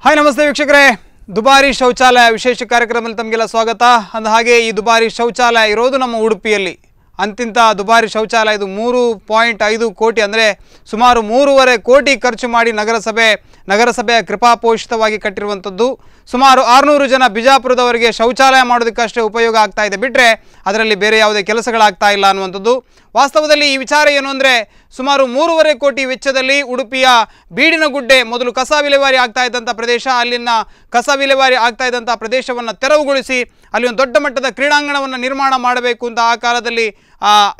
Hi ನಮಸ್ತೆ ವೀಕ್ಷಕರೇ, ದುಬಾರಿ ಶೌಚಾಲಯ ವಿಶೇಷ ಕಾರ್ಯಕ್ರಮದಲ್ಲಿ ತಮಗೆಲ್ಲ ಸ್ವಾಗತ. ಅಂದ ಹಾಗೆ ಈ ದುಬಾರಿ ಶೌಚಾಲಯ ಇರೋದು ನಮ್ಮ ಉಡುಪಿಯಲ್ಲಿ. ಅಂತಿಂತ ದುಬಾರಿ ಶೌಚಾಲಯ ಇದು 3.5 ಕೋಟಿ ಅಂದರೆ ಸುಮಾರು 3.5 ಕೋಟಿ ಖರ್ಚು ಮಾಡಿ ನಗರಸಭೆಯ ಕೃಪಾಪೋಷಿತವಾಗಿ ಕಟ್ಟಿರುವಂಥದ್ದು. ಸುಮಾರು 600 ಜನ ಬಿಜಾಪುರದವರಿಗೆ ಶೌಚಾಲಯ ಮಾಡೋದಕ್ಕಷ್ಟೇ ಉಪಯೋಗ ಆಗ್ತಾ ಇದೆ, ಬಿಟ್ಟರೆ ಅದರಲ್ಲಿ ಬೇರೆ ಯಾವುದೇ ಕೆಲಸಗಳಾಗ್ತಾ ಇಲ್ಲ ಅನ್ನುವಂಥದ್ದು. ವಾಸ್ತವದಲ್ಲಿ ಈ ವಿಚಾರ ಏನು ಅಂದರೆ, ಸುಮಾರು 3.5 ಕೋಟಿ ವೆಚ್ಚದಲ್ಲಿ ಉಡುಪಿಯ ಬೀಡಿನಗುಡ್ಡೆ ಮೊದಲು ಕಸ ವಿಲೇವಾರಿ ಆಗ್ತಾ ಇದ್ದಂಥ ಪ್ರದೇಶ, ಅಲ್ಲಿನ ಕಸ ವಿಲೇವಾರಿ ಆಗ್ತಾ ಇದ್ದಂಥ ಪ್ರದೇಶವನ್ನು ತೆರವುಗೊಳಿಸಿ ಅಲ್ಲಿ ಒಂದು ದೊಡ್ಡ ಮಟ್ಟದ ಕ್ರೀಡಾಂಗಣವನ್ನು ನಿರ್ಮಾಣ ಮಾಡಬೇಕು ಅಂತ ಆ ಕಾಲದಲ್ಲಿ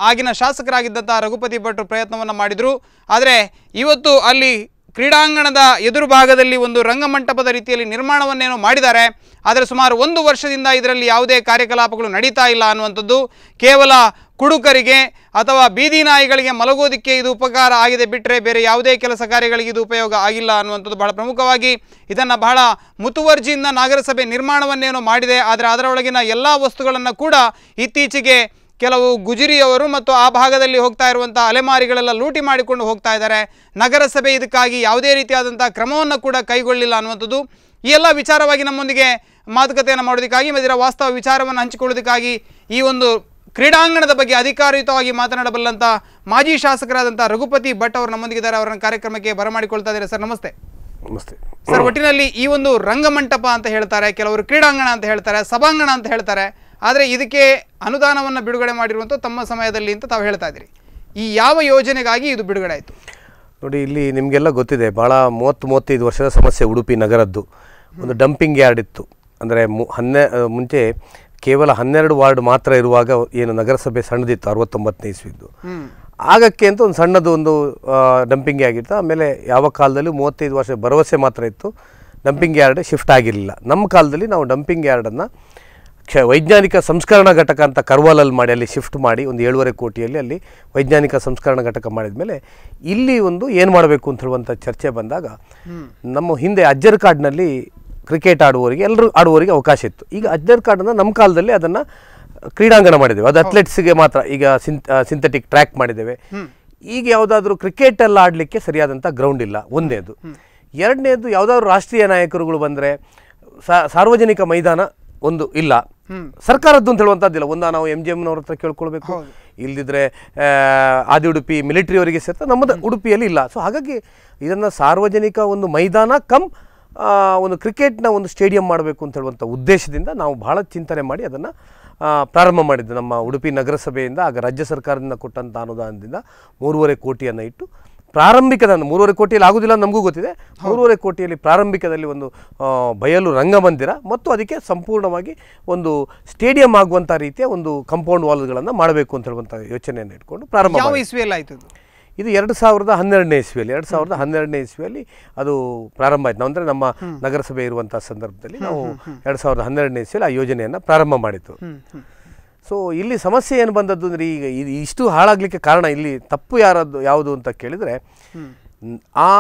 ಆಗಿನ ಶಾಸಕರಾಗಿದ್ದಂಥ ರಘುಪತಿ ಭಟ್ರು ಪ್ರಯತ್ನವನ್ನು ಮಾಡಿದರು. ಆದರೆ ಇವತ್ತು ಅಲ್ಲಿ ಕ್ರೀಡಾಂಗಣದ ಎದುರು ಭಾಗದಲ್ಲಿ ಒಂದು ರಂಗಮಂಟಪದ ರೀತಿಯಲ್ಲಿ ನಿರ್ಮಾಣವನ್ನೇನೋ ಮಾಡಿದ್ದಾರೆ. ಆದರೆ ಸುಮಾರು 1 ವರ್ಷದಿಂದ ಇದರಲ್ಲಿ ಯಾವುದೇ ಕಾರ್ಯಕಲಾಪಗಳು ನಡೀತಾ ಇಲ್ಲ ಅನ್ನುವಂಥದ್ದು. ಕೇವಲ ಕುಡುಕರಿಗೆ ಅಥವಾ ಬೀದಿ ನಾಯಿಗಳಿಗೆ ಮಲಗೋದಕ್ಕೆ ಇದು ಉಪಕಾರ ಆಗಿದೆ, ಬಿಟ್ಟರೆ ಬೇರೆ ಯಾವುದೇ ಕೆಲಸ ಕಾರ್ಯಗಳಿಗೆ ಇದು ಉಪಯೋಗ ಆಗಿಲ್ಲ ಅನ್ನುವಂಥದ್ದು ಬಹಳ ಪ್ರಮುಖವಾಗಿ. ಇದನ್ನು ಬಹಳ ಮುತುವರ್ಜಿಯಿಂದ ನಗರಸಭೆ ನಿರ್ಮಾಣವನ್ನೇನೋ ಮಾಡಿದೆ. ಆದರೆ ಅದರೊಳಗಿನ ಎಲ್ಲ ವಸ್ತುಗಳನ್ನು ಕೂಡ ಇತ್ತೀಚೆಗೆ ಕೆಲವು ಗುಜರಿಯವರು ಮತ್ತು ಆ ಭಾಗದಲ್ಲಿ ಹೋಗ್ತಾ ಇರುವಂಥ ಅಲೆಮಾರಿಗಳೆಲ್ಲ ಲೂಟಿ ಮಾಡಿಕೊಂಡು ಹೋಗ್ತಾ ಇದ್ದಾರೆ. ನಗರಸಭೆ ಇದಕ್ಕಾಗಿ ಯಾವುದೇ ರೀತಿಯಾದಂಥ ಕ್ರಮವನ್ನು ಕೂಡ ಕೈಗೊಳ್ಳಿಲ್ಲ ಅನ್ನುವಂಥದ್ದು. ಈ ಎಲ್ಲ ವಿಚಾರವಾಗಿ ನಮ್ಮೊಂದಿಗೆ ಮಾತುಕತೆಯನ್ನು ಮಾಡೋದಕ್ಕಾಗಿ, ಇದರ ವಾಸ್ತವ ವಿಚಾರವನ್ನು ಹಂಚಿಕೊಳ್ಳೋದಕ್ಕಾಗಿ ಈ ಒಂದು ಕ್ರೀಡಾಂಗಣದ ಬಗ್ಗೆ ಅಧಿಕಾರಯುತವಾಗಿ ಮಾತನಾಡಬಲ್ಲಂಥ ಮಾಜಿ ಶಾಸಕರಾದಂಥ ರಘುಪತಿ ಭಟ್ ಅವರು ನಮ್ಮೊಂದಿಗಿದ್ದಾರೆ. ಅವರನ್ನು ಕಾರ್ಯಕ್ರಮಕ್ಕೆ ಬರಮಾಡಿಕೊಳ್ತಾ ಇದ್ದಾರೆ. ಸರ್ ನಮಸ್ತೆ. ನಮಸ್ತೆ ಸರ್, ಒಟ್ಟಿನಲ್ಲಿ ಈ ಒಂದು ರಂಗಮಂಟಪ ಅಂತ ಹೇಳ್ತಾರೆ, ಕೆಲವರು ಕ್ರೀಡಾಂಗಣ ಅಂತ ಹೇಳ್ತಾರೆ, ಸಭಾಂಗಣ ಅಂತ ಹೇಳ್ತಾರೆ. ಆದರೆ ಇದಕ್ಕೆ ಅನುದಾನವನ್ನು ಬಿಡುಗಡೆ ಮಾಡಿರುವಂಥ ತಮ್ಮ ಸಮಯದಲ್ಲಿ ಅಂತ ತಾವು ಹೇಳ್ತಾ ಇದ್ದೀರಿ. ಈ ಯಾವ ಯೋಜನೆಗಾಗಿ ಇದು ಬಿಡುಗಡೆ ಆಯಿತು? ನೋಡಿ, ಇಲ್ಲಿ ನಿಮಗೆಲ್ಲ ಗೊತ್ತಿದೆ, ಭಾಳ 30-35 ವರ್ಷದ ಸಮಸ್ಯೆ ಉಡುಪಿ ನಗರದ್ದು. ಒಂದು ಡಂಪಿಂಗ್ ಯಾರ್ಡ್ ಇತ್ತು. ಅಂದರೆ ಮುಂಚೆ ಕೇವಲ 12 ವಾರ್ಡ್ ಮಾತ್ರ ಇರುವಾಗ ಏನು ನಗರಸಭೆ ಸಣ್ಣದಿತ್ತು 69ನೇ ಇಸ್ವಿದ್ದು. ಆಗಕ್ಕೆ ಅಂತ ಒಂದು ಸಣ್ಣದು ಒಂದು ಡಂಪಿಂಗ್ ಆಗಿತ್ತು. ಆಮೇಲೆ ಯಾವ ಕಾಲದಲ್ಲಿ 35 ವರ್ಷ ಭರವಸೆ ಮಾತ್ರ ಇತ್ತು, ಡಂಪಿಂಗ್ ಯಾರ್ಡ್ ಶಿಫ್ಟ್ ಆಗಿರಲಿಲ್ಲ. ನಮ್ಮ ಕಾಲದಲ್ಲಿ ನಾವು ಡಂಪಿಂಗ್ ಯಾರ್ಡನ್ನು ವೈಜ್ಞಾನಿಕ ಸಂಸ್ಕರಣಾ ಘಟಕ ಅಂತ ಕರ್ವಾಲಲ್ಲಿ ಮಾಡಿ ಅಲ್ಲಿ ಶಿಫ್ಟ್ ಮಾಡಿ ಒಂದು 7.5 ಕೋಟಿಯಲ್ಲಿ ಅಲ್ಲಿ ವೈಜ್ಞಾನಿಕ ಸಂಸ್ಕರಣಾ ಘಟಕ ಮಾಡಿದ ಮೇಲೆ ಇಲ್ಲಿ ಒಂದು ಏನು ಮಾಡಬೇಕು ಅಂತ ಹೇಳುವಂಥ ಚರ್ಚೆ ಬಂದಾಗ ನಮ್ಮ ಹಿಂದೆ ಅಜ್ಜರ್ ಕಾರ್ಡ್ನಲ್ಲಿ ಕ್ರಿಕೆಟ್ ಆಡುವವರಿಗೆ ಎಲ್ಲರೂ ಆಡುವವರಿಗೆ ಅವಕಾಶ ಇತ್ತು. ಈಗ ಅಜ್ಜರ್ ಕಾರ್ಡನ್ನು ನಮ್ಮ ಕಾಲದಲ್ಲಿ ಅದನ್ನು ಕ್ರೀಡಾಂಗಣ ಮಾಡಿದ್ದೇವೆ, ಅದು ಅಥ್ಲೆಟ್ಸ್ಗೆ ಮಾತ್ರ. ಈಗ ಸಿಂಥೆಟಿಕ್ ಟ್ರ್ಯಾಕ್ ಮಾಡಿದ್ದೇವೆ. ಈಗ ಯಾವುದಾದ್ರೂ ಕ್ರಿಕೆಟಲ್ಲಿ ಆಡಲಿಕ್ಕೆ ಸರಿಯಾದಂಥ ಗ್ರೌಂಡ್ ಇಲ್ಲ, ಒಂದನೇದು. ಎರಡನೇದು, ಯಾವುದಾದ್ರೂ ರಾಷ್ಟ್ರೀಯ ನಾಯಕರುಗಳು ಬಂದರೆ ಸಾರ್ವಜನಿಕ ಮೈದಾನ ಒಂದು ಇಲ್ಲ, ಸರ್ಕಾರದ್ದು ಅಂತ ಹೇಳುವಂಥದ್ದಿಲ್ಲ. ನಾವು MGMನವ್ರ ಹತ್ರ ಕೇಳ್ಕೊಳ್ಬೇಕು, ಇಲ್ದಿದ್ರೆ ಆದಿ ಉಡುಪಿ ಮಿಲಿಟರಿಯವರಿಗೆ ಸೇರ್ತಾ ನಮ್ಮದು ಉಡುಪಿಯಲ್ಲಿ ಇಲ್ಲ. ಸೊ ಹಾಗಾಗಿ ಇದನ್ನು ಸಾರ್ವಜನಿಕ ಒಂದು ಮೈದಾನ ಕಮ್ ಒಂದು ಕ್ರಿಕೆಟ್ನ ಒಂದು ಸ್ಟೇಡಿಯಂ ಮಾಡಬೇಕು ಅಂತ ಹೇಳುವಂಥ ಉದ್ದೇಶದಿಂದ ನಾವು ಭಾಳ ಚಿಂತನೆ ಮಾಡಿ ಅದನ್ನು ಪ್ರಾರಂಭ ಮಾಡಿದ್ದು. ನಮ್ಮ ಉಡುಪಿ ನಗರಸಭೆಯಿಂದ ಆಗ ರಾಜ್ಯ ಸರ್ಕಾರದಿಂದ ಕೊಟ್ಟಂಥ ಅನುದಾನದಿಂದ 3.5 ಕೋಟಿಯನ್ನು ಇಟ್ಟು ಪ್ರಾರಂಭಿಕದ 3.5 ಕೋಟಿಯಲ್ಲಿ ಆಗೋದಿಲ್ಲ ನಮಗೂ ಗೊತ್ತಿದೆ. 3.5 ಕೋಟಿಯಲ್ಲಿ ಪ್ರಾರಂಭಿಕದಲ್ಲಿ ಒಂದು ಬಯಲು ರಂಗಮಂದಿರ ಮತ್ತು ಅದಕ್ಕೆ ಸಂಪೂರ್ಣವಾಗಿ ಒಂದು ಸ್ಟೇಡಿಯಂ ಆಗುವಂಥ ರೀತಿಯ ಒಂದು ಕಾಂಪೌಂಡ್ ವಾಲ್ಗಳನ್ನು ಮಾಡಬೇಕು ಅಂತ ಹೇಳುವಂಥ ಯೋಚನೆಯನ್ನು ಇಟ್ಕೊಂಡು ಪ್ರಾರಂಭ. ಯಾವ ಇಸ್ವಿಯಲ್ಲಿ ಆಯಿತು ಇದು? 2012ನೇ ಇಸ್ವಿಯಲ್ಲಿ. 2012ನೇ ಇಸ್ವಿಯಲ್ಲಿ ಅದು ಪ್ರಾರಂಭ ಆಯಿತು. ನಾವು ಅಂದರೆ ನಮ್ಮ ನಗರಸಭೆ ಇರುವಂಥ ಸಂದರ್ಭದಲ್ಲಿ ನಾವು 2012ನೇ ಇಸ್ವಿಯಲ್ಲಿ ಆ ಯೋಜನೆಯನ್ನು ಪ್ರಾರಂಭ ಮಾಡಿತ್ತು. ಸೊ ಇಲ್ಲಿ ಸಮಸ್ಯೆ ಏನು ಬಂದದ್ದು ಅಂದರೆ, ಈಗ ಇಷ್ಟು ಹಾಳಾಗಲಿಕ್ಕೆ ಕಾರಣ ಇಲ್ಲಿ ತಪ್ಪು ಯಾವುದು ಅಂತ ಕೇಳಿದರೆ, ಆ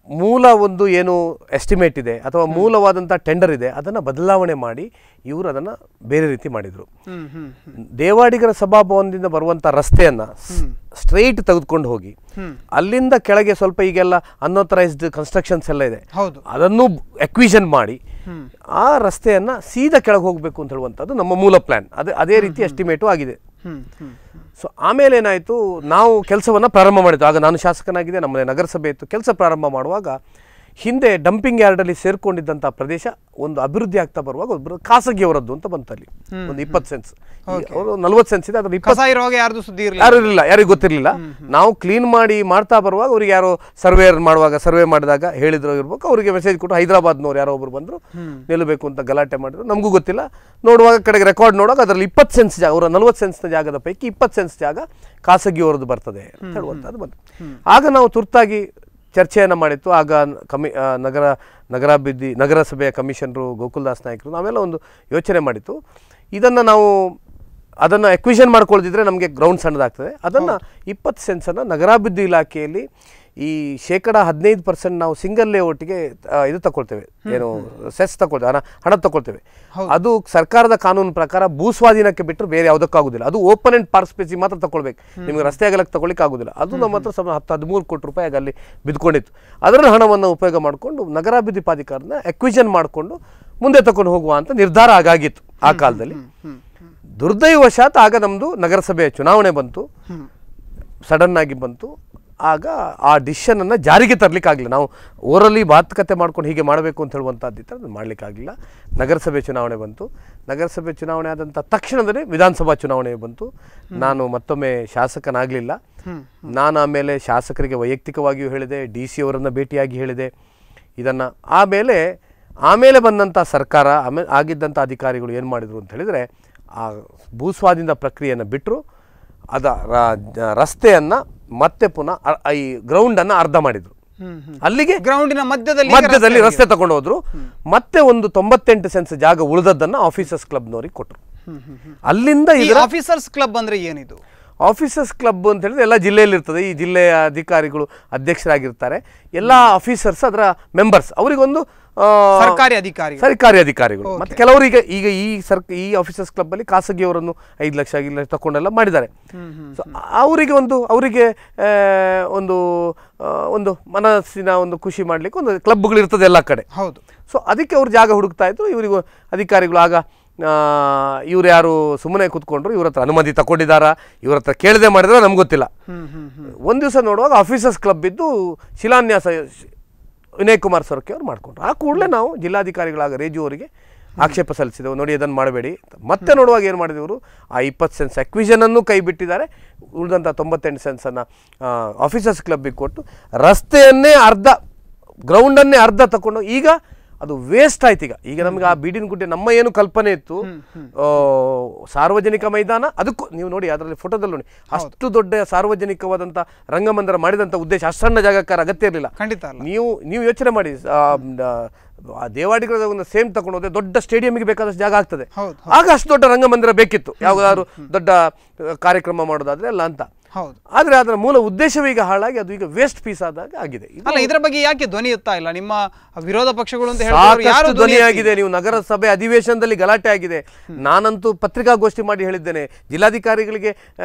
ಮೂಲ ಒಂದು ಏನು ಎಸ್ಟಿಮೇಟ್ ಇದೆ ಅಥವಾ ಮೂಲವಾದಂಥ ಟೆಂಡರ್ ಇದೆ ಅದನ್ನು ಬದಲಾವಣೆ ಮಾಡಿ ಇವರು ಅದನ್ನು ಬೇರೆ ರೀತಿ ಮಾಡಿದರು. ದೇವಾಡಿಗರ ಸಭಾಭವನದಿಂದ ಬರುವಂಥ ರಸ್ತೆಯನ್ನು ಸ್ಟ್ರೈಟ್ ತೆಗೆದುಕೊಂಡು ಹೋಗಿ ಅಲ್ಲಿಂದ ಕೆಳಗೆ ಸ್ವಲ್ಪ ಈಗೆಲ್ಲ ಅನ್ಆಥರೈಸ್ಡ್ ಕನ್ಸ್ಟ್ರಕ್ಷನ್ಸ್ ಎಲ್ಲ ಇದೆ, ಅದನ್ನು ಎಕ್ವಿಷನ್ ಮಾಡಿ ಆ ರಸ್ತೆಯನ್ನು ಸೀದಾ ಕೆಳಗೆ ಹೋಗಬೇಕು ಅಂತ ಹೇಳುವಂಥದ್ದು ನಮ್ಮ ಮೂಲ ಪ್ಲ್ಯಾನ್. ಅದೇ ರೀತಿ ಎಸ್ಟಿಮೇಟು ಆಗಿದೆ. ಸೊ ಆಮೇಲೆ ಏನಾಯಿತು, ನಾವು ಕೆಲಸವನ್ನು ಪ್ರಾರಂಭ ಮಾಡಿದ್ದು. ಆಗ ನಾನು ಶಾಸಕನಾಗಿದೆ, ನಮ್ಮ ನಗರಸಭೆ ಇತ್ತು. ಕೆಲಸ ಪ್ರಾರಂಭ ಮಾಡುವಾಗ ಹಿಂದೆ ಡಂಪಿಂಗ್ ಯಾರ್ಡಲ್ಲಿ ಸೇರ್ಕೊಂಡಿದ್ದಂಥ ಪ್ರದೇಶ ಒಂದು ಅಭಿವೃದ್ಧಿ ಆಗ್ತಾ ಬರುವಾಗ ಒಬ್ಬರು ಖಾಸಗಿಯವರದ್ದು ಅಂತ ಬಂತಲ್ಲಿ ಒಂದು 20 ಸೆನ್ಸ್, 40 ಸೆನ್ಸ್ ಇದೆ. ಅದ್ರ 20 ಯಾರು ಇರಲಿಲ್ಲ, ಯಾರಿಗೂ ಗೊತ್ತಿರಲಿಲ್ಲ. ನಾವು ಕ್ಲೀನ್ ಮಾಡ್ತಾ ಬರುವಾಗ ಅವ್ರಿಗೆ ಯಾರೋ ಸರ್ವೆ ಮಾಡಿದಾಗ ಹೇಳಿದ್ರು ಇರ್ಬೇಕು, ಅವರಿಗೆ ಮೆಸೇಜ್ ಕೊಟ್ಟು ಹೈದರಾಬಾದ್ನವ್ರು ಯಾರೋ ಒಬ್ರು ಬಂದರು, ನಿಲ್ಲಬೇಕು ಅಂತ ಗಲಾಟೆ ಮಾಡಿದ್ರು. ನಮಗೂ ಗೊತ್ತಿಲ್ಲ. ನೋಡುವಾಗ ಕಡೆಗೆ ರೆಕಾರ್ಡ್ ನೋಡುವಾಗ ಅದರಲ್ಲಿ 20 ಸೆನ್ಸ್ ಜಾಗ, ಅವರ 40 ಸೆನ್ಸ್ನ ಜಾಗದ ಪೈಕಿ 20 ಸೆನ್ಸ್ ಜಾಗ ಖಾಸಗಿಯವರದ್ದು ಬರ್ತದೆ ಅಂತ ಹೇಳುವಂಥದ್ದು ಬಂತು. ಆಗ ನಾವು ತುರ್ತಾಗಿ ಚರ್ಚೆಯನ್ನು ಮಾಡಿತ್ತು. ಆಗ ನಗರಸಭೆಯ ಕಮಿಷನರು ಗೋಕುಲ್ದಾಸ್ ನಾಯ್ಕರು ನಾವೆಲ್ಲ ಒಂದು ಯೋಚನೆ ಮಾಡಿತ್ತು, ಅದನ್ನು ಎಕ್ವಿಷನ್ ಮಾಡ್ಕೊಳ್ದಿದ್ರೆ ನಮಗೆ ಗ್ರೌಂಡ್ ಸಣ್ಣದಾಗ್ತದೆ. ಅದನ್ನು 20 ಸೆನ್ಸನ್ನು ನಗರಾಭಿವೃದ್ಧಿ ಇಲಾಖೆಯಲ್ಲಿ ಈ 15% ನಾವು ಸಿಂಗಲ್ ಲೇಔಟ್ಗೆ ಇದು ತಗೊಳ್ತೇವೆ, ಏನು ಸೆಸ್ ತಗೊಳ್ತೇವೆ, ಹಣ ತಗೊಳ್ತೇವೆ. ಅದು ಸರ್ಕಾರದ ಕಾನೂನು ಪ್ರಕಾರ ಭೂಸ್ವಾಧೀನಕ್ಕೆ ಬಿಟ್ಟರೆ ಬೇರೆ ಯಾವುದಕ್ಕಾಗುದಿಲ್ಲ. ಅದು ಓಪನ್ ಅಂಡ್ ಪಾರ್ಟಿಸಿಪೇಸಿ ಮಾತ್ರ ತಗೊಳ್ಬೇಕು, ನಿಮಗೆ ರಸ್ತೆ ಅಗಲಕ್ಕೆ ತಗೊಳ್ಳಿಕ್ಕೆ ಆಗುದಿಲ್ಲ. ಅದು ನಮ್ಮ ಹತ್ರ 13 ಕೋಟಿ ರೂಪಾಯಿ ಅಲ್ಲಿ ಬಿದ್ಕೊಂಡಿತ್ತು. ಅದರ ಹಣವನ್ನು ಉಪಯೋಗ ಮಾಡಿಕೊಂಡು ನಗರಾಭಿವೃದ್ಧಿ ಪ್ರಾಧಿಕಾರನ ಎಕ್ವಿಷನ್ ಮಾಡಿಕೊಂಡು ಮುಂದೆ ತಗೊಂಡು ಹೋಗುವ ಅಂತ ನಿರ್ಧಾರ ಆಗಿತ್ತು ಆ ಕಾಲದಲ್ಲಿ. ದುರ್ದೈವಶಾತ್ ಆಗ ನಮ್ಮದು ನಗರಸಭೆಯ ಚುನಾವಣೆ ಬಂತು, ಸಡನ್ ಆಗಿ ಬಂತು. ಆಗ ಆ ಡಿಸಿಷನನ್ನು ಜಾರಿಗೆ ತರಲಿಕ್ಕಾಗಲಿಲ್ಲ. ನಾವು ಓರಲಿ ಮಾತುಕತೆ ಮಾಡ್ಕೊಂಡು ಹೀಗೆ ಮಾಡಬೇಕು ಅಂತ ಹೇಳುವಂಥದ್ದಿತ್ತು, ಅದನ್ನು ಮಾಡಲಿಕ್ಕಾಗಲಿಲ್ಲ. ನಗರಸಭೆ ಚುನಾವಣೆ ಬಂತು. ನಗರಸಭೆ ಚುನಾವಣೆ ಆದಂಥ ತಕ್ಷಣದಲ್ಲಿ ವಿಧಾನಸಭಾ ಚುನಾವಣೆ ಬಂತು. ನಾನು ಮತ್ತೊಮ್ಮೆ ಶಾಸಕನಾಗಲಿಲ್ಲ. ನಾನು ಆಮೇಲೆ ಶಾಸಕರಿಗೆ ವೈಯಕ್ತಿಕವಾಗಿಯೂ ಹೇಳಿದೆ, DC ಅವರನ್ನು ಭೇಟಿಯಾಗಿ ಹೇಳಿದೆ ಇದನ್ನು. ಆಮೇಲೆ ಬಂದಂಥ ಸರ್ಕಾರ, ಆಗಿದ್ದಂಥ ಅಧಿಕಾರಿಗಳು ಏನು ಮಾಡಿದರು ಅಂತ ಹೇಳಿದರೆ, ಆ ಭೂಸ್ವಾಧೀನ ಪ್ರಕ್ರಿಯೆಯನ್ನು ಬಿಟ್ಟರು. ರಸ್ತೆಯನ್ನು ಮತ್ತೆ ಪುನಃ ಈ ಗ್ರೌಂಡನ್ನು ಅರ್ಧ ಮಾಡಿದರು. ಅಲ್ಲಿಗೆ ಗ್ರೌಂಡಿನ ಮಧ್ಯದಲ್ಲಿ ರಸ್ತೆ ತಗೊಂಡು ಹೋದ್ರು. ಮತ್ತೆ ಒಂದು 98 ಸೆನ್ಸ್ ಜಾಗ ಉಳಿದದ್ದನ್ನು ಆಫೀಸರ್ಸ್ ಕ್ಲಬ್ನವ್ರಿಗೆ ಕೊಟ್ಟರು. ಅಲ್ಲಿಂದ ಆಫೀಸರ್ಸ್ ಕ್ಲಬ್ ಅಂದ್ರೆ ಏನಿದು? ಆಫೀಸರ್ಸ್ ಕ್ಲಬ್ ಅಂತ ಹೇಳಿದ್ರೆ ಎಲ್ಲ ಜಿಲ್ಲೆಯಲ್ಲಿ ಇರ್ತದೆ. ಈ ಜಿಲ್ಲೆಯ ಅಧಿಕಾರಿಗಳು ಅಧ್ಯಕ್ಷರಾಗಿರ್ತಾರೆ, ಎಲ್ಲ ಆಫೀಸರ್ಸ್ ಅದರ ಮೆಂಬರ್ಸ್. ಅವರಿಗೊಂದು ಸರ್ಕಾರಿ ಅಧಿಕಾರಿಗಳು. ಮತ್ತೆ ಕೆಲವರಿಗೆ ಈಗ ಈ ಆಫೀಸರ್ಸ್ ಕ್ಲಬ್ ಅಲ್ಲಿ ಖಾಸಗಿಯವರನ್ನು 5 ಲಕ್ಷ ತಗೊಂಡೆಲ್ಲ ಮಾಡಿದ್ದಾರೆ. ಸೊ ಅವರಿಗೆ ಒಂದು ಮನಸ್ಸಿನ ಒಂದು ಖುಷಿ ಮಾಡ್ಲಿಕ್ಕೆ ಒಂದು ಕ್ಲಬ್ಗಳು ಇರ್ತದೆ ಎಲ್ಲ ಕಡೆ. ಹೌದು. ಸೊ ಅದಕ್ಕೆ ಅವ್ರು ಜಾಗ ಹುಡುಕ್ತಾ ಇದ್ರು. ಇವರಿಗೂ ಅಧಿಕಾರಿಗಳು ಆಗ ಇವ್ರು ಯಾರು ಸುಮ್ಮನೆ ಕೂತ್ಕೊಂಡ್ರು, ಇವ್ರ ಹತ್ರ ಅನುಮತಿ ತಗೊಂಡಿದ್ದಾರಾ, ಇವ್ರ ಹತ್ರ ಕೇಳದೆ ಮಾಡಿದ್ರೆ ನಮ್ಗೆ ಗೊತ್ತಿಲ್ಲ. ಒಂದು ದಿವಸ ನೋಡುವಾಗ ಆಫೀಸರ್ಸ್ ಕ್ಲಬ್ ಇದ್ದು ಶಿಲಾನ್ಯಾಸ ವಿನಯ್ ಕುಮಾರ್ ಸೊರಕೆ ಅವ್ರು ಮಾಡ್ಕೊಂಡ್ರು. ಆ ಕೂಡಲೇ ನಾವು ಜಿಲ್ಲಾಧಿಕಾರಿಗಳಾಗ ರೇಜು ಅವರಿಗೆ ಆಕ್ಷೇಪ ಸಲ್ಲಿಸಿದೆವು, ನೋಡಿ ಅದನ್ನು ಮಾಡಬೇಡಿ. ಮತ್ತೆ ನೋಡುವಾಗ ಏನು ಮಾಡಿದವರು, ಆ 20 ಸೆನ್ಸ್ ಎಕ್ವಿಷನನ್ನು ಕೈ ಬಿಟ್ಟಿದ್ದಾರೆ. ಉಳಿದಂಥ 98 ಸೆನ್ಸನ್ನು ಆಫೀಸರ್ಸ್ ಕ್ಲಬ್ಬಿಗೆ ಕೊಟ್ಟು ರಸ್ತೆಯನ್ನೇ ಗ್ರೌಂಡನ್ನೇ ಅರ್ಧ ತಗೊಂಡು ಈಗ ಅದು ವೇಸ್ಟ್ ಆಯ್ತು. ಈಗ ನಮಗೆ ಆ ಬೀಡಿನ ಗುಡ್ಡೆ ನಮ್ಮ ಏನು ಕಲ್ಪನೆ ಇತ್ತು, ಸಾರ್ವಜನಿಕ ಮೈದಾನ, ಅದಕ್ಕೂ ನೀವು ನೋಡಿ ಅದರಲ್ಲಿ ಫೋಟೋದಲ್ಲಿ ನೋಡಿ, ಅಷ್ಟು ದೊಡ್ಡ ಸಾರ್ವಜನಿಕವಾದಂಥ ರಂಗಮಂದಿರ ಮಾಡಿದಂಥ ಉದ್ದೇಶ ಅಷ್ಟು ಸಣ್ಣ ಜಾಗಕ್ಕಾರ ಅಗತ್ಯ ಇರಲಿಲ್ಲ. ನೀವು ಯೋಚನೆ ಮಾಡಿ, ದೇವಾಡಿಗರ ಒಂದು ಸೇಮ್ ತಗೊಂಡು ಹೋದ್ರೆ ದೊಡ್ಡ ಸ್ಟೇಡಿಯಂಗೆ ಬೇಕಾದಷ್ಟು ಜಾಗ ಆಗ್ತದೆ. ಆಗ ಅಷ್ಟು ದೊಡ್ಡ ರಂಗಮಂದಿರ ಬೇಕಿತ್ತು, ಯಾವುದಾದ್ರು ದೊಡ್ಡ ಕಾರ್ಯಕ್ರಮ ಮಾಡೋದಾದ್ರೆ ಎಲ್ಲ ಅಂತ. ಆದ್ರೆ ಅದರ ಮೂಲ ಉದ್ದೇಶವೇ ಈಗ ಹಾಳಾಗಿ ಅದು ಈಗ ವೇಸ್ಟ್ ಪೀಸ್ ಆದಾಗ ಆಗಿದೆ. ಇದರ ಬಗ್ಗೆ ಯಾಕೆ ಧ್ವನಿ ಎತ್ತಾ ಇಲ್ಲ ನಿಮ್ಮ ವಿರೋಧ ಪಕ್ಷಗಳು ಅಂತ ಹೇಳಿ? ಧ್ವನಿಯಾಗಿದೆ. ನೀವು ನಗರಸಭೆ ಅಧಿವೇಶನದಲ್ಲಿ ಗಲಾಟೆ ಆಗಿದೆ. ನಾನಂತೂ ಪತ್ರಿಕಾಗೋಷ್ಠಿ ಮಾಡಿ ಹೇಳಿದ್ದೇನೆ, ಜಿಲ್ಲಾಧಿಕಾರಿಗಳಿಗೆ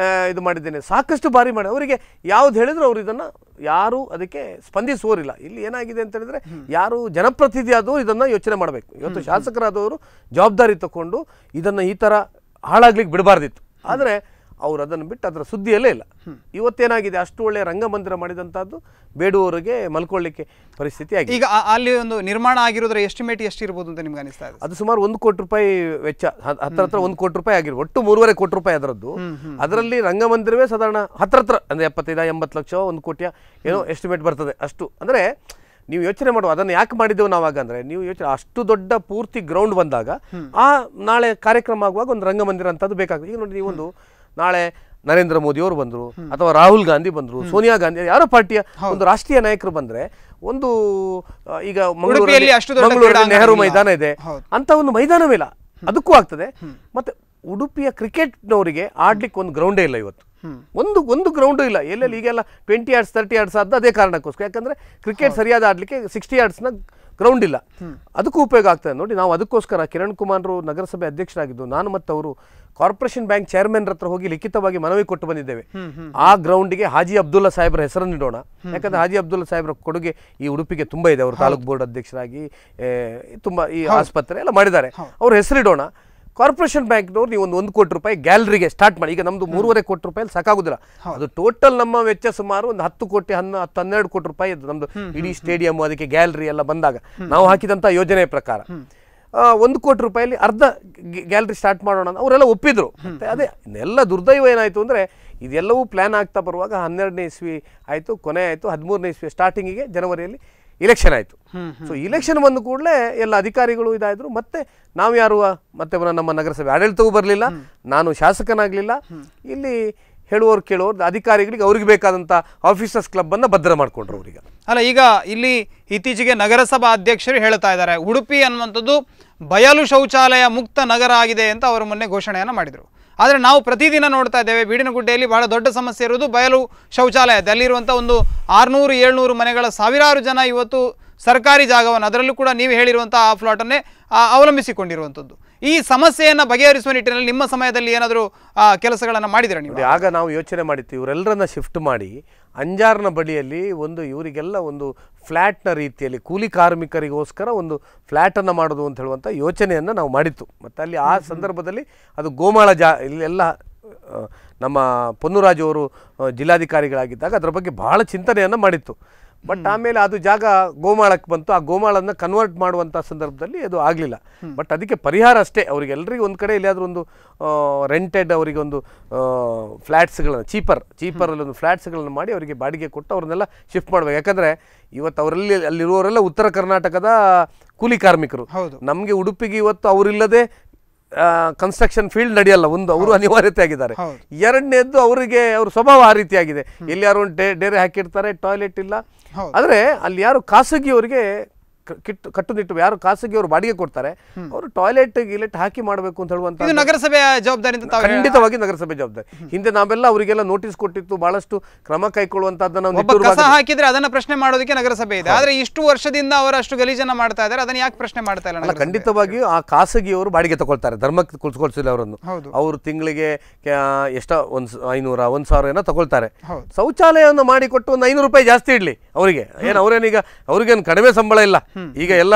ಇದು ಮಾಡಿದ್ದೇನೆ, ಸಾಕಷ್ಟು ಬಾರಿ ಮಾಡಿ. ಅವರಿಗೆ ಯಾವ್ದು ಹೇಳಿದ್ರು ಅವ್ರು ಇದನ್ನ ಯಾರು ಅದಕ್ಕೆ ಸ್ಪಂದಿಸುವರಿಲ್ಲ. ಇಲ್ಲಿ ಏನಾಗಿದೆ ಅಂತ ಹೇಳಿದ್ರೆ, ಯಾರು ಜನಪ್ರತಿನಿಧಿ ಆದವರು ಇದನ್ನ ಯೋಚನೆ ಮಾಡಬೇಕು. ಇವತ್ತು ಶಾಸಕರಾದವರು ಜವಾಬ್ದಾರಿ ತಗೊಂಡು ಇದನ್ನ ಈ ತರ ಹಾಳಾಗ್ಲಿಕ್ಕೆ ಬಿಡಬಾರ್ದಿತ್ತು. ಆದ್ರೆ ಅವ್ರು ಅದನ್ನು ಬಿಟ್ಟು ಅದರ ಸುದ್ದಿಯಲ್ಲೇ ಇಲ್ಲ. ಇವತ್ತೇನಾಗಿದೆ, ಅಷ್ಟು ಒಳ್ಳೆಯ ರಂಗಮಂದಿರ ಮಾಡಿದಂಥದ್ದು ಬೇಡುವವರಿಗೆ ಮಲ್ಕೊಳ್ಳಿಕ್ಕೆ ಪರಿಸ್ಥಿತಿ ಆಗಿದೆ. ಈಗ ಅಲ್ಲಿ ಒಂದು ನಿರ್ಮಾಣ ಆಗಿರೋದ್ರ ಎಸ್ಟಿಮೇಟ್ ಎಷ್ಟಿರ್ಬೋದು ಅಂತ ನಿಮ್ಗೆ ಅನಿಸ್ತಾ ಇದೆ? ಅದು ಸುಮಾರು 1 ಕೋಟಿ ರೂಪಾಯಿ ವೆಚ್ಚ, ಹತ್ರ 1 ಕೋಟಿ ರೂಪಾಯಿ ಆಗಿರ್ಬೋದು. ಒಟ್ಟು 3.5 ಕೋಟಿ ರೂಪಾಯಿ ಅದರದ್ದು. ಅದರಲ್ಲಿ ರಂಗಮಂದಿರವೇ ಸಾಧಾರಣ ಹತ್ರ ಅಂದ್ರೆ 75-80 ಲಕ್ಷ 1 ಕೋಟಿಯ ಏನೋ ಎಸ್ಟಿಮೇಟ್ ಬರ್ತದೆ. ಅಷ್ಟು ಅಂದ್ರೆ ನೀವು ಯೋಚನೆ ಮಾಡುವ, ಅದನ್ನು ಯಾಕೆ ಮಾಡಿದ್ದೆವು ನಾವಾಗ ಅಂದ್ರೆ, ನೀವು ಯೋಚನೆ ಅಷ್ಟು ದೊಡ್ಡ ಪೂರ್ತಿ ಗ್ರೌಂಡ್ ಬಂದಾಗ ನಾಳೆ ಕಾರ್ಯಕ್ರಮ ಆಗುವಾಗ ಒಂದು ರಂಗಮಂದಿರ ಅಂತದ್ದು ಬೇಕಾಗ್ತದೆ. ಈಗ ನೋಡಿ, ನೀವೊಂದು ನಾಳೆ ನರೇಂದ್ರ ಮೋದಿ ಅವರು ಬಂದ್ರು, ಅಥವಾ ರಾಹುಲ್ ಗಾಂಧಿ ಬಂದ್ರು, ಸೋನಿಯಾ ಗಾಂಧಿ, ಯಾರೋ ಪಾರ್ಟಿಯ ಒಂದು ರಾಷ್ಟ್ರೀಯ ನಾಯಕರು ಬಂದ್ರೆ, ಒಂದು ಈಗ ಮಂಗಳೂರಲ್ಲಿ ನೆಹರು ಮೈದಾನ ಇದೆ ಅಂತ ಒಂದು ಮೈದಾನವೇ ಇಲ್ಲ, ಅದಕ್ಕೂ ಆಗ್ತದೆ. ಮತ್ತೆ ಉಡುಪಿಯ ಕ್ರಿಕೆಟ್ನವರಿಗೆ ಆಡ್ಲಿಕ್ಕೆ ಒಂದು ಗ್ರೌಂಡೇ ಇಲ್ಲ ಇವತ್ತು. ಒಂದು ಗ್ರೌಂಡು ಇಲ್ಲ ಎಲ್ಲೆಲ್ಲಿ. ಈಗೆಲ್ಲ 20 yards 30 yards ಆದ ಅದೇ ಕಾರಣಕ್ಕೋಸ್ಕರ. ಯಾಕಂದ್ರೆ ಕ್ರಿಕೆಟ್ ಸರಿಯಾದ ಆಡ್ಲಿಕ್ಕೆ 60 yardsನ ಗ್ರೌಂಡ್ ಇಲ್ಲ. ಅದಕ್ಕೂ ಉಪಯೋಗ ಆಗ್ತದೆ ನೋಡಿ. ನಾವು ಅದಕ್ಕೋಸ್ಕರ ಕಿರಣ್ ಕುಮಾರ್ ನಗರಸಭೆ ಅಧ್ಯಕ್ಷರಾಗಿದ್ದು, ನಾನು ಮತ್ತು ಅವರು ಕಾರ್ಪೊರೇಷನ್ ಬ್ಯಾಂಕ್ ಚೇರ್ಮನ್ ಹತ್ರ ಹೋಗಿ ಲಿಖಿತವಾಗಿ ಮನವಿ ಕೊಟ್ಟು ಬಂದಿದ್ದೇವೆ. ಆ ಗ್ರೌಂಡ್ಗೆ ಹಾಜಿ ಅಬ್ದುಲ್ಲಾ ಸಾಹೇಬ್ರ ಹೆಸರನ್ನು ಇಡೋಣ. ಯಾಕಂದ್ರೆ ಹಾಜಿ ಅಬ್ದುಲ್ಲಾ ಸಾಹೇಬ್ರ ಕೊಡುಗೆ ಈ ಉಡುಪಿಗೆ ತುಂಬಾ ಇದೆ. ಅವರು ತಾಲೂಕು ಬೋರ್ಡ್ ಅಧ್ಯಕ್ಷರಾಗಿ ತುಂಬಾ ಈ ಆಸ್ಪತ್ರೆ ಎಲ್ಲ ಮಾಡಿದ್ದಾರೆ. ಅವ್ರ ಹೆಸರಿಡೋಣ. ಕಾರ್ಪೊರೇಷನ್ ಬ್ಯಾಂಕ್ನವ್ರು ನೀವು 1 ಕೋಟಿ ರೂಪಾಯಿ ಗ್ಯಾಲರಿಗೆ ಸ್ಟಾರ್ಟ್ ಮಾಡಿ. ಈಗ ನಮ್ದು 3.5 ಕೋಟಿ ರೂಪಾಯಿ ಸಾಕಾಗುದಿಲ್ಲ. ಅದು ಟೋಟಲ್ ನಮ್ಮ ವೆಚ್ಚ ಸುಮಾರು ಒಂದು 10 ಕೋಟಿ 12 ಕೋಟಿ ರೂಪಾಯಿ ಇದ್ದು ನಮ್ದು ಇಡೀ ಸ್ಟೇಡಿಯಂ, ಅದಕ್ಕೆ ಗ್ಯಾಲರಿ ಎಲ್ಲ ಬಂದಾಗ ನಾವು ಹಾಕಿದಂತ ಯೋಜನೆ ಪ್ರಕಾರ 1 ಕೋಟಿ ರೂಪಾಯಲ್ಲಿ ಅರ್ಧ ಗ್ಯಾಲರಿ ಸ್ಟಾರ್ಟ್ ಮಾಡೋಣ ಅಂತ ಅವರೆಲ್ಲ ಒಪ್ಪಿದ್ರು. ಮತ್ತೆ ಅದೇ ಎಲ್ಲ ದುರ್ದೈವ ಏನಾಯ್ತು ಅಂದ್ರೆ, ಇದೆಲ್ಲವೂ ಪ್ಲಾನ್ ಆಗ್ತಾ ಬರುವಾಗ 12ನೇ ಇಸ್ವಿ ಆಯ್ತು, ಕೊನೆ ಆಯ್ತು. 13ನೇ ಇಸ್ವಿ ಸ್ಟಾರ್ಟಿಂಗಿಗೆ ಜನವರಿಯಲ್ಲಿ ಇಲೆಕ್ಷನ್ ಆಯಿತು. ಸೊ ಇಲೆಕ್ಷನ್ ಬಂದ ಕೂಡಲೇ ಎಲ್ಲ ಅಧಿಕಾರಿಗಳು ಇದಾದ್ರು. ಮತ್ತೆ ನಾವು ಯಾರು ಮತ್ತೆ ನಮ್ಮ ನಗರಸಭೆ ಆಡಳಿತವೂ ಬರಲಿಲ್ಲ, ನಾನು ಶಾಸಕನಾಗಲಿಲ್ಲ. ಇಲ್ಲಿ ಹೇಳುವವರು ಕೇಳುವವರು ಅಧಿಕಾರಿಗಳಿಗೆ ಅವ್ರಿಗೆ ಬೇಕಾದಂಥ ಆಫೀಸರ್ಸ್ ಕ್ಲಬ್ ಅನ್ನು ಭದ್ರ ಮಾಡಿಕೊಂಡ್ರು ಅವ್ರಿಗೆ. ಅಲ್ಲ, ಈಗ ಇಲ್ಲಿ ಇತ್ತೀಚೆಗೆ ನಗರಸಭಾ ಅಧ್ಯಕ್ಷರು ಹೇಳ್ತಾ ಇದ್ದಾರೆ, ಉಡುಪಿ ಅನ್ನುವಂಥದ್ದು ಬಯಲು ಶೌಚಾಲಯ ಮುಕ್ತ ನಗರ ಆಗಿದೆ ಅಂತ ಅವರು ಮೊನ್ನೆ ಘೋಷಣೆಯನ್ನು ಮಾಡಿದರು. ಆದರೆ ನಾವು ಪ್ರತಿದಿನ ನೋಡ್ತಾ ಇದ್ದೇವೆ ಬೀಡಿನಗುಡ್ಡೆಯಲ್ಲಿ ಬಹಳ ದೊಡ್ಡ ಸಮಸ್ಯೆ ಇರುವುದು ಬಯಲು ಶೌಚಾಲಯ. ಅಲ್ಲಿರುವಂಥ ಒಂದು 600-700 ಮನೆಗಳ ಸಾವಿರಾರು ಜನ ಇವತ್ತು ಸರ್ಕಾರಿ ಜಾಗವನ್ನು, ಅದರಲ್ಲೂ ಕೂಡ ನೀವು ಹೇಳಿರುವಂಥ ಆ ಫ್ಲಾಟನ್ನೇ ಅವಲಂಬಿಸಿಕೊಂಡಿರುವಂಥದ್ದು. ಈ ಸಮಸ್ಯೆಯನ್ನು ಬಗೆಹರಿಸುವ ನಿಟ್ಟಿನಲ್ಲಿ ನಿಮ್ಮ ಸಮಯದಲ್ಲಿ ಏನಾದರೂ ಕೆಲಸಗಳನ್ನು ಮಾಡಿದಿರ ನೀವು? ಆಗ ನಾವು ಯೋಚನೆ ಮಾಡಿತ್ತು, ಇವರೆಲ್ಲರನ್ನ ಶಿಫ್ಟ್ ಮಾಡಿ ಅಂಜಾರ್ನ ಬಳಿಯಲ್ಲಿ ಇವರಿಗೆಲ್ಲ ಒಂದು ಫ್ಲ್ಯಾಟ್ನ ರೀತಿಯಲ್ಲಿ ಕೂಲಿ ಕಾರ್ಮಿಕರಿಗೋಸ್ಕರ ಒಂದು ಫ್ಲ್ಯಾಟನ್ನು ಮಾಡೋದು ಅಂತ ಹೇಳುವಂಥ ಯೋಚನೆಯನ್ನು ನಾವು ಮಾಡಿತ್ತು. ಮತ್ತು ಅಲ್ಲಿ ಆ ಸಂದರ್ಭದಲ್ಲಿ ಅದು ಗೋಮಾಳ ಇಲ್ಲೆಲ್ಲ ನಮ್ಮ ಪೊನ್ನುರಾಜು ಅವರು ಜಿಲ್ಲಾಧಿಕಾರಿಗಳಾಗಿದ್ದಾಗ ಅದರ ಬಗ್ಗೆ ಬಹಳ ಚಿಂತನೆಯನ್ನು ಮಾಡಿತ್ತು. ಬಟ್ ಆಮೇಲೆ ಅದು ಜಾಗ ಗೋಮಾಳಕ್ಕೆ ಬಂತು. ಆ ಗೋಮಾಳನ್ನು ಕನ್ವರ್ಟ್ ಮಾಡುವಂಥ ಸಂದರ್ಭದಲ್ಲಿ ಅದು ಆಗಲಿಲ್ಲ. ಬಟ್ ಅದಕ್ಕೆ ಪರಿಹಾರ ಅಷ್ಟೇ, ಅವರಿಗೆಲ್ಲರಿಗೂ ಒಂದು ಕಡೆ ಎಲ್ಲಿಯಾದರೂ ಒಂದು ರೆಂಟೆಡ್ ಅವರಿಗೆ ಒಂದು ಫ್ಲ್ಯಾಟ್ಸ್ಗಳನ್ನು ಚೀಪರಲ್ಲಿ ಒಂದು ಫ್ಲ್ಯಾಟ್ಸ್ಗಳನ್ನು ಮಾಡಿ ಅವರಿಗೆ ಬಾಡಿಗೆ ಕೊಟ್ಟು ಅವ್ರನ್ನೆಲ್ಲ ಶಿಫ್ಟ್ ಮಾಡಬೇಕು. ಯಾಕಂದರೆ ಇವತ್ತು ಅಲ್ಲಿರುವವರೆಲ್ಲ ಉತ್ತರ ಕರ್ನಾಟಕದ ಕೂಲಿ ಕಾರ್ಮಿಕರು. ನಮಗೆ ಉಡುಪಿಗೆ ಇವತ್ತು ಅವರಿಲ್ಲದೆ ಕನ್ಸ್ಟ್ರಕ್ಷನ್ ಫೀಲ್ಡ್ ನಡೆಯಲ್ಲ. ಒಂದು ಅವರು ಅನಿವಾರ್ಯತೆ ಆಗಿದ್ದಾರೆ. ಎರಡನೇದ್ದು ಅವರಿಗೆ ಅವ್ರ ಸ್ವಭಾವ ಆ ರೀತಿಯಾಗಿದೆ. ಎಲ್ಲಿ ಯಾರು ಒಂದು ಡೇರೆ ಹಾಕಿರ್ತಾರೆ, ಟಾಯ್ಲೆಟ್ ಇಲ್ಲ. ಆದರೆ ಅಲ್ಲಿ ಯಾರು ಖಾಸಗಿಯವರಿಗೆ ಕಟ್ಟುನಿಟ್ಟು ಯಾರು ಖಾಸಗಿಯವರು ಬಾಡಿಗೆ ಕೊಡ್ತಾರೆ ಅವರು ಟಾಯ್ಲೆಟ್ ಗಿಲೆಟ್ ಹಾಕಿ ಮಾಡಬೇಕು ಅಂತ ಹೇಳುವಂತ ನಗರಸಭೆಯ ಜವಾಬ್ದಾರಿ ಅಂತ. ಖಂಡಿತವಾಗಿ ನಗರಸಭೆ ಜವಾಬ್ದಾರಿ. ಹಿಂದೆ ನಾವೆಲ್ಲ ಅವರಿಗೆಲ್ಲ ನೋಟಿಸ್ ಕೊಟ್ಟಿತ್ತು, ಬಹಳಷ್ಟು ಕ್ರಮ ಕೈಗೊಳ್ಳುವಂತದ್ದನ್ನ ಕಸ ಹಾಕಿದ್ರೆ ಅದನ್ನ ಪ್ರಶ್ನೆ ಮಾಡೋದಕ್ಕೆ ನಗರಸಭೆ ಇದೆ. ಆದ್ರೆ ಇಷ್ಟು ವರ್ಷದಿಂದ ಅವರು ಅಷ್ಟು ಗಲೀಜನ್ನ ಮಾಡ್ತಾ ಇದ್ದಾರೆ, ಅದನ್ನ ಯಾಕೆ ಪ್ರಶ್ನೆ ಮಾಡ್ತಾ ಇಲ್ಲ? ಖಂಡಿತವಾಗಿಯೂ ಆ ಖಾಸಗಿಯವರು ಬಾಡಿಗೆ ತಗೊಳ್ತಾರೆ, ಧರ್ಮಕ್ಕೆ ಕುಳಿಸ್ಕೊಳ್ಸಿಲ್ಲ ಅವರನ್ನು. ಅವರು ತಿಂಗಳಿಗೆ ಎಷ್ಟ 500 1,000 ಏನೋ ತಗೊಳ್ತಾರೆ. ಶೌಚಾಲಯವನ್ನು ಮಾಡಿಕೊಟ್ಟು ಒಂದು 500 ರೂಪಾಯಿ ಜಾಸ್ತಿ ಇಡ್ಲಿ ಅವರಿಗೆ, ಏನು ಅವರೇನೀಗ ಅವ್ರಿಗೇನು ಕಡಿಮೆ ಸಂಬಳ ಇಲ್ಲ. ಈಗ ಎಲ್ಲ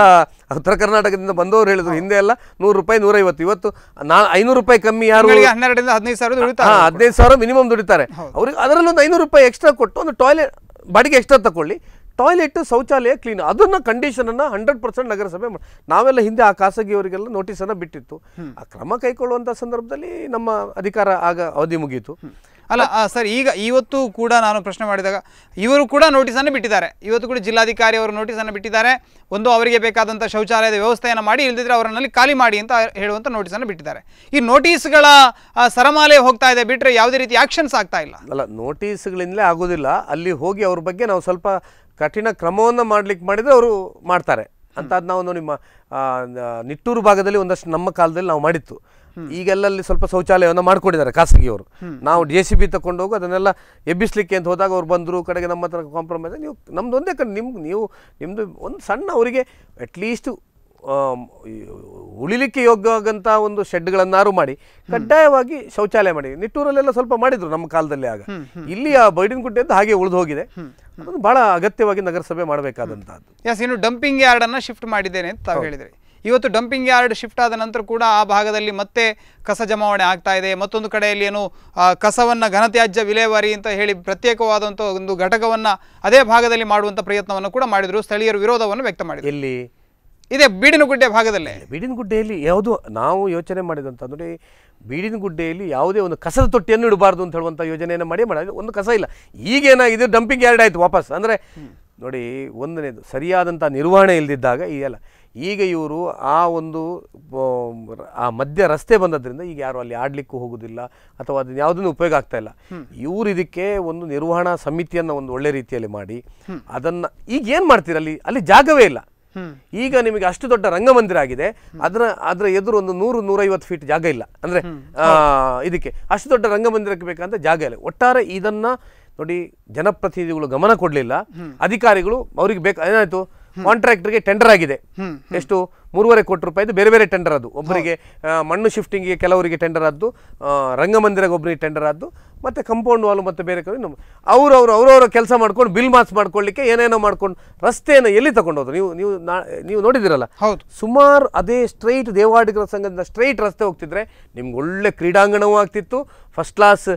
ಉತ್ತರ ಕರ್ನಾಟಕದಿಂದ ಬಂದವರು ಹೇಳಿದ್ರು, ಹಿಂದೆ ಎಲ್ಲ 100 ರೂಪಾಯಿ 150, ಇವತ್ತು 500 ರೂಪಾಯಿ ಕಮ್ಮಿ. ಯಾರು 15,000 ಮಿನಿಮಮ್ ದುಡಿತಾರೆ. ಅವ್ರಿಗೆ ಅದರಲ್ಲಿ ಒಂದು 500 ರೂಪಾಯಿ ಎಕ್ಸ್ಟ್ರಾ ಕೊಟ್ಟು ಒಂದು ಟಾಯ್ಲೆಟ್ ಬಾಡಿಗೆ ಎಕ್ಸ್ಟ್ರಾ ತಗೊಳ್ಳಿ, ಟಾಯ್ಲೆಟ್ ಶೌಚಾಲಯ ಕ್ಲೀನ್, ಅದನ್ನ ಕಂಡೀಷನನ್ನು 100% ನಗರಸಭೆ ನಾವೆಲ್ಲ ಹಿಂದೆ ಆ ಖಾಸಗಿಯವರಿಗೆಲ್ಲ ನೋಟಿಸನ್ನು ಬಿಟ್ಟಿತ್ತು. ಆ ಕ್ರಮ ಕೈಗೊಳ್ಳುವಂಥ ಸಂದರ್ಭದಲ್ಲಿ ನಮ್ಮ ಅಧಿಕಾರ ಆಗ ಅವಧಿ ಮುಗಿಯಿತು. ಅಲ್ಲ ಸರ್, ಇವತ್ತು ಕೂಡ ನಾನು ಪ್ರಶ್ನೆ ಮಾಡಿದಾಗ ಇವರು ಕೂಡ ನೋಟಿಸನ್ನು ಬಿಟ್ಟಿದ್ದಾರೆ. ಇವತ್ತು ಕೂಡ ಜಿಲ್ಲಾಧಿಕಾರಿ ಅವರು ನೋಟಿಸನ್ನು ಬಿಟ್ಟಿದ್ದಾರೆ. ಒಂದು ಅವರಿಗೆ ಬೇಕಾದಂಥ ಶೌಚಾಲಯದ ವ್ಯವಸ್ಥೆಯನ್ನು ಮಾಡಿ, ಇಲ್ಲದಿದ್ದರೆ ಅವರನ್ನಲ್ಲಿ ಖಾಲಿ ಮಾಡಿ ಅಂತ ಹೇಳುವಂಥ ನೋಟಿಸನ್ನು ಬಿಟ್ಟಿದ್ದಾರೆ. ಈ ನೋಟಿಸ್ಗಳ ಸರಮಾಲೆ ಹೋಗ್ತಾ ಇದೆ, ಬಿಟ್ಟರೆ ಯಾವುದೇ ರೀತಿ ಆಕ್ಷನ್ಸ್ ಆಗ್ತಾ ಇಲ್ಲ. ಅಲ್ಲ, ನೋಟಿಸ್ಗಳಿಂದಲೇ ಆಗೋದಿಲ್ಲ. ಅಲ್ಲಿ ಹೋಗಿ ಅವ್ರ ಬಗ್ಗೆ ನಾವು ಸ್ವಲ್ಪ ಕಠಿಣ ಕ್ರಮವನ್ನು ಮಾಡಿದರೆ ಅವರು ಮಾಡ್ತಾರೆ ಅಂತ. ಅದು ನಾವು ನಿಮ್ಮ ನಿಟ್ಟೂರು ಭಾಗದಲ್ಲಿ ಒಂದಷ್ಟು ನಮ್ಮ ಕಾಲದಲ್ಲಿ ನಾವು ಮಾಡಿತ್ತು. ಈಗೆಲ್ಲಲ್ಲಿ ಸ್ವಲ್ಪ ಶೌಚಾಲಯವನ್ನು ಮಾಡ್ಕೊಂಡಿದ್ದಾರೆ ಖಾಸಗಿಯವರು. ನಾವು JCB ತಗೊಂಡು ಹೋಗಿ ಅದನ್ನೆಲ್ಲ ಎಬ್ಬಿಸ್ಲಿಕ್ಕೆ ಅಂತ ಹೋದಾಗ ಅವ್ರು ಬಂದರು, ಕಡೆಗೆ ನಮ್ಮ ಹತ್ರ ಕಾಂಪ್ರಮೈಸ್. ನೀವು ನಮ್ದು ಒಂದೇ ನಿಮ್ಮದು ಒಂದು ಸಣ್ಣ ಅವರಿಗೆ ಅಟ್ಲೀಸ್ಟ್ ಉಳಿಲಿಕ್ಕೆ ಯೋಗ್ಯವಾಗಂಥ ಒಂದು ಶೆಡ್ಗಳನ್ನಾರು ಮಾಡಿ ಕಡ್ಡಾಯವಾಗಿ ಶೌಚಾಲಯ ಮಾಡಿ. ನಿಟ್ಟೂರಲ್ಲೆಲ್ಲ ಸ್ವಲ್ಪ ಮಾಡಿದ್ರು ನಮ್ಮ ಕಾಲದಲ್ಲಿ. ಆಗ ಇಲ್ಲಿ ಆ ಬೈಡಿನಗುಡ್ಡೆ ಅಂತ ಹಾಗೆ ಉಳಿದು ಹೋಗಿದೆ. ಅದು ಬಹಳ ಅಗತ್ಯವಾಗಿ ನಗರಸಭೆ ಮಾಡಬೇಕಾದಂತಹದ್ದು. ಇನ್ನು ಡಂಪಿಂಗ್ ಯಾರ್ಡನ್ನು ಶಿಫ್ಟ್ ಮಾಡಿದ್ದೇನೆ ಅಂತ ತಾವು ಹೇಳಿದ್ರಿ. ಇವತ್ತು ಡಂಪಿಂಗ್ ಯಾರ್ಡ್ ಶಿಫ್ಟ್ ಆದ ನಂತರ ಕೂಡ ಆ ಭಾಗದಲ್ಲಿ ಮತ್ತೆ ಕಸ ಜಮಾವಣೆ ಆಗ್ತಾ ಇದೆ. ಮತ್ತೊಂದು ಕಡೆಯಲ್ಲಿ ಏನು ಕಸವನ್ನು ಘನತ್ಯಾಜ್ಯ ವಿಲೇವಾರಿ ಅಂತ ಹೇಳಿ ಪ್ರತ್ಯೇಕವಾದಂಥ ಒಂದು ಘಟಕವನ್ನು ಅದೇ ಭಾಗದಲ್ಲಿ ಮಾಡುವಂಥ ಪ್ರಯತ್ನವನ್ನು ಕೂಡ ಮಾಡಿದರು. ಸ್ಥಳೀಯರು ವಿರೋಧವನ್ನು ವ್ಯಕ್ತ ಮಾಡಿದರು. ಎಲ್ಲಿ ಇದೆ ಬೀಡಿನಗುಡ್ಡೆ ಭಾಗದಲ್ಲೇ. ಬೀಡಿನಗುಡ್ಡೆಯಲ್ಲಿ ಯಾವುದು ನಾವು ಯೋಚನೆ ಮಾಡಿದಂಥ ನೋಡಿ, ಬೀಡಿನಗುಡ್ಡೆಯಲ್ಲಿ ಯಾವುದೇ ಒಂದು ಕಸದ ತೊಟ್ಟಿಯನ್ನು ಇಡಬಾರ್ದು ಅಂತ ಹೇಳುವಂಥ ಯೋಜನೆಯನ್ನು ಮಾಡಿ ಒಂದು ಕಸ ಇಲ್ಲ. ಈಗೇನಾಗಿದೆ, ಡಂಪಿಂಗ್ ಯಾರ್ಡ್ ಆಯಿತು ವಾಪಸ್. ಅಂದರೆ ನೋಡಿ, ಒಂದನೇದು ಸರಿಯಾದಂಥ ನಿರ್ವಹಣೆ ಇಲ್ಲದಿದ್ದಾಗ ಈಗ ಇವರು ಆ ಮಧ್ಯ ರಸ್ತೆ ಬಂದದ್ರಿಂದ ಈಗ ಯಾರು ಅಲ್ಲಿ ಆಡ್ಲಿಕ್ಕೂ ಹೋಗುದಿಲ್ಲ, ಅಥವಾ ಅದನ್ನ ಯಾವುದನ್ನು ಉಪಯೋಗ ಆಗ್ತಾ ಇಲ್ಲ. ಇವರು ಇದಕ್ಕೆ ಒಂದು ನಿರ್ವಹಣಾ ಸಮಿತಿಯನ್ನು ಒಂದು ಒಳ್ಳೆ ರೀತಿಯಲ್ಲಿ ಮಾಡಿ ಅದನ್ನ ಈಗ ಏನು ಮಾಡ್ತೀರ, ಅಲ್ಲಿ ಜಾಗವೇ ಇಲ್ಲ. ಈಗ ನಿಮಗೆ ಅಷ್ಟು ದೊಡ್ಡ ರಂಗಮಂದಿರ ಆಗಿದೆ, ಅದರ ಎದುರು ಒಂದು 100-150 ಫೀಟ್ ಜಾಗ ಇಲ್ಲ. ಅಂದ್ರೆ ಇದಕ್ಕೆ ಅಷ್ಟು ದೊಡ್ಡ ರಂಗಮಂದಿರಕ್ಕೆ ಬೇಕಂತ ಜಾಗ ಇಲ್ಲ. ಒಟ್ಟಾರೆ ಇದನ್ನ ನೋಡಿ, ಜನಪ್ರತಿನಿಧಿಗಳು ಗಮನ ಕೊಡ್ಲಿಲ್ಲ. ಅಧಿಕಾರಿಗಳು ಅವ್ರಿಗೆ ಏನಾಯ್ತು, ಕಾಂಟ್ರಾಕ್ಟರ್ಗೆ ಟೆಂಡರ್ ಆಗಿದೆ. ಎಷ್ಟು 3.5 ಕೋಟಿ ರೂಪಾಯಿದು ಬೇರೆ ಬೇರೆ ಟೆಂಡರ್ ಅದು. ಒಬ್ಬರಿಗೆ ಮಣ್ಣು ಶಿಫ್ಟಿಂಗ್ಗೆ ಕೆಲವರಿಗೆ ಟೆಂಡರ್ ಆದ್ದು, ರಂಗಮಂದಿರಕ್ಕೆ ಒಬ್ಬರಿಗೆ ಟೆಂಡರ್ ಆದ್ದು, ಮತ್ತೆ ಕಂಪೌಂಡ್ ವಾಲು ಮತ್ತೆ ಬೇರೆ ಕಡೆ ಅವರವರ ಕೆಲಸ ಮಾಡ್ಕೊಂಡು ಬಿಲ್ ಮಾಸ್ ಮಾಡ್ಕೊಳ್ಳಿಕ್ಕೆ ಏನೇನೋ ಮಾಡ್ಕೊಂಡು ರಸ್ತೆಯನ್ನು ಎಲ್ಲಿ ತಗೊಂಡೋದ್ರು. ನೀವು ನೋಡಿದಿರಲ್ಲ, ಸುಮಾರು ಅದೇ ಸ್ಟ್ರೈಟ್ ದೇವಾಡಿಗರ ಸಂಘದಿಂದ ಸ್ಟ್ರೈಟ್ ರಸ್ತೆ ಹೋಗ್ತಿದ್ರೆ ನಿಮ್ಗೆ ಒಳ್ಳೆ ಕ್ರೀಡಾಂಗಣವೂ ಆಗ್ತಿತ್ತು, ಫಸ್ಟ್ ಕ್ಲಾಸ್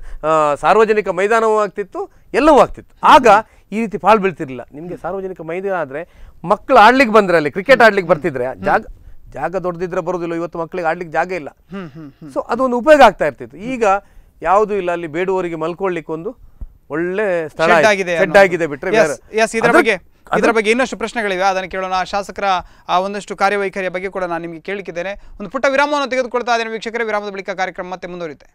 ಸಾರ್ವಜನಿಕ ಮೈದಾನವೂ ಆಗ್ತಿತ್ತು, ಎಲ್ಲವೂ ಆಗ್ತಿತ್ತು. ಆಗ ಈ ರೀತಿ ಪಾಲ್ ಬೀಳ್ತಿರ್ಲಿಲ್ಲ. ನಿಮಗೆ ಸಾರ್ವಜನಿಕ ಮೈದಾನ ಆದರೆ ಮಕ್ಕಳು ಆಡ್ಲಿಕ್ಕೆ ಬಂದ್ರೆ, ಅಲ್ಲಿ ಕ್ರಿಕೆಟ್ ಆಡ್ಲಿಕ್ಕೆ ಬರ್ತಿದ್ರೆ ಜಾಗ ದೊಡ್ಡದಿದ್ರೆ ಬರೋದಿಲ್ಲ. ಇವತ್ತು ಮಕ್ಕಳಿಗೆ ಆಡ್ಲಿಕ್ಕೆ ಜಾಗ ಇಲ್ಲ. ಸೊ ಅದೊಂದು ಉಪಯೋಗ ಆಗ್ತಾ ಇರ್ತಿತ್ತು. ಈಗ ಯಾವುದೂ ಇಲ್ಲ. ಅಲ್ಲಿ ಬೇಡುವವರಿಗೆ ಮಲ್ಕೊಳ್ಳಿಕ್ಕೆ ಒಂದು ಒಳ್ಳೆ ಸ್ಥಳ ಆಗಿದೆ ಬಿಟ್ರೆ ಇದರ ಬಗ್ಗೆ ಇನ್ನಷ್ಟು ಪ್ರಶ್ನೆಗಳಿವೆ, ಅದನ್ನು ಕೇಳೋಣ. ಶಾಸಕರ ಆ ಒಂದಷ್ಟು ಕಾರ್ಯವೈಖರಿಯ ಬಗ್ಗೆ ಕೂಡ ನಾನು ನಿಮಗೆ ಕೇಳಿದ್ದೇನೆ. ಒಂದು ಪುಟ್ಟ ವಿರಾಮವನ್ನು ತೆಗೆದುಕೊಳ್ತಾ ಇದ್ದೇನೆ ವೀಕ್ಷಕರೇ. ವಿರಾಮದ ಬಳಿಕ ಕಾರ್ಯಕ್ರಮ ಮತ್ತೆ ಮುಂದುವರಿಯುತ್ತೆ.